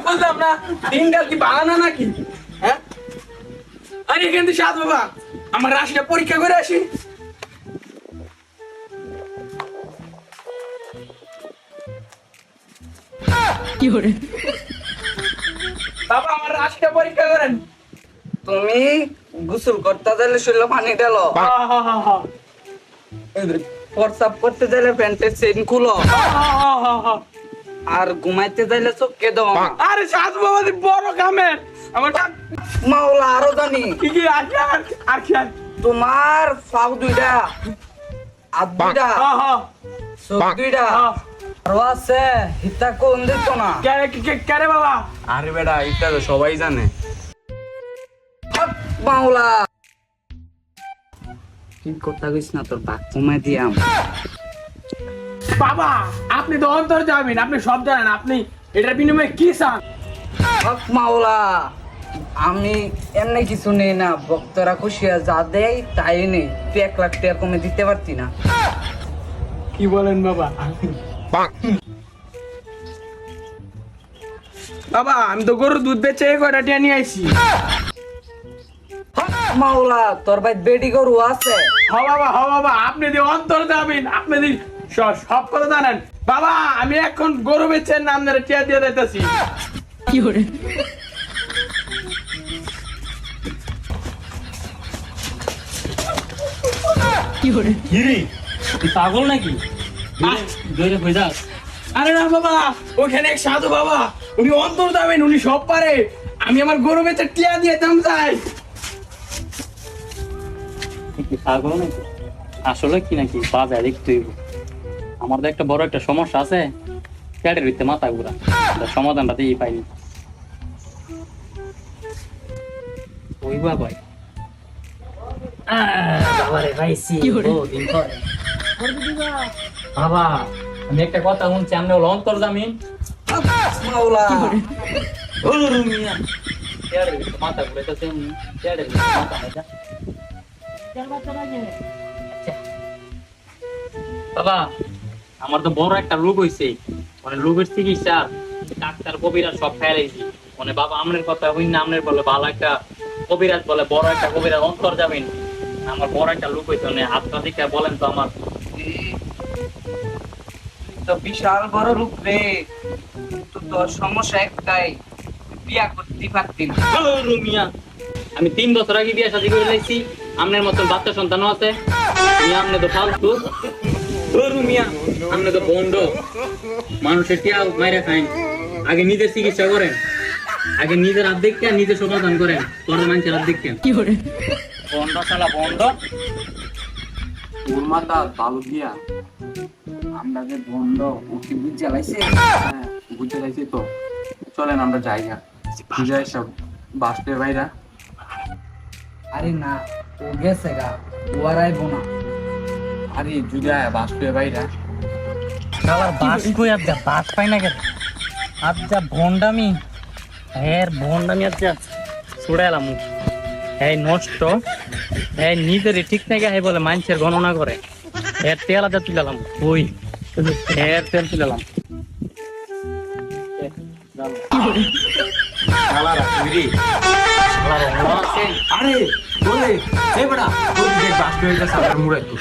বুঝলাম না, দিনকাল কি বাহানা নাকি? হ্যাঁ, আরে কিন্তু সাত বাবা, আমার রাশিটা পরীক্ষা করে আসি। বাবা, আমার রাশিটা পরীক্ষা করেন। তুমি গোসল করতে গেলে শরীরে পানি ঢালো, প্রস্রাব করতে গেলে প্যান্টের চেইন খুলো, আর ঘুমাইতে যাইলে চোখকে দাও। আরে সাত বাবা, বড় কামের আমার মাওলা আরো জানি কি কি আছে আর কি আছে? তোমার পাও দুইটা, হাত দুইটা, চোখ দুইটা, আরো আছে হিতা কোন দিত না। কে বাবা? আরে বেটা, এটা তো সবাই জানে। মাওলা কি কথা কইস না, তোর বাক কমাই দিয়াম। বাবা, আপনি তো অন্তর যাবেন, আপনি সব জানেন, আপনি এটার বিনিময়ে কি চান? হক মাওলা, আমি এমনি কিছু নেই না, ভক্তরা খুশি হয়ে যা দেয় তাই নেই। তুই 1 লাখ টাকা কমে দিতে পারতি না? কি বলেন বাবা? বাবা, আমি তো গরুর দুধ বেচে কয়টা টিয়া নিয়ে আইছি। হক মাওলা, তোর ভাই বেডি গরু আছে? হ বাবা, আপনি যে অন্তর যাবেন, আপনি যে সব কথা জানেন। বাবা, আমি এখন গরু বেচের নাম ধরে টিয়া দিয়ে দিতেছি। কি করে? পাগল নাকি? আরে না বাবা, ওখানে এক সাধু বাবা, উনি অন্তর যাবেন, উনি সব পারে। আমি আমার গরু বেচে টিয়া দিয়ে দাম চাই। পাগল নাকি? আসলে কি নাকি বাজার দেখতে হইব। আমার তো একটা বড় একটা সমস্যা আছে, পেটের ভিতরে মাথা ঘুরা, সমাধানটা দিয়ে পাইনি। ওই বাবাই বাবারে পাইছি দিন পরে। বাবা, আমি একটা কথা শুনছি, আপনি হলো অন্তর্জামিন। হক মাওলা পেটের ভিতরে মাথা ঘুরাইতেছে, পেটের ভিতরে মাথা ঘুরাইতে। বাবা, আমার তো বড় একটা রোগ হইছে, মানে রোগের চিকিৎসা ডাক্তার কবিরাজ সব ফেলাইছি। মানে বাবা, আমনের কথা হই না, আমনের বলে ভালো একটা কবিরাজ বলে, বড় একটা কবিরাজ অন্তর যাবেন। আমার বড় একটা রোগ হইছে, মানে হাতটা দিকে বলেন তো আমার। তো বিশাল বড় রূপ রে, তো তোর সমস্যা একটাই, বিয়া করতে পারতি না। রুমিয়া, আমি 3 বছর আগে বিয়ে শাদী করে লাইছি, আমনের মতন বাচ্চা সন্তানও আছে। আমনে তো ফালতু, রুমিয়া আমনে তো বন্ড, মানুষের টিয়া মাইরা খাইন। আগে নিজের চিকিৎসা করেন, আগে নিজের হাত দেখতে নিজে সমাধান করেন, পরে মানুষের হাত দেখতে। কি করে বন্ড শালা বন্ড? তোর মাথা ভালো দিয়া আমরা যে বন্ধ উঠি বুঝে লাইছে। হ্যাঁ, বুঝতে চাইছি তো। চলেন আমরা যাই না, বুঝে সব বাসটের বাইরা। আরে না, ও গেছে গা, ও আর আইবো না। আরে জুড়ে বাসটের বাইরা। শালার বাস কই আজ বাস পাই না কেন? আজ যা ভন্ডামি, ভন্ডামি আজ যা ছুড়াইলাম। হ্যাঁ নষ্ট, হ্যাঁ নিজের ঠিক থেকে হ্যাঁ বলে মানুষের গণনা করে। তেল আজ তুলালাম, ওই তেল তুলালাম। আরে বলে এই বেটা, তোর দেখ বাসটে হইতা সাবার মুড়াই তো।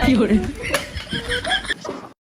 কি করে?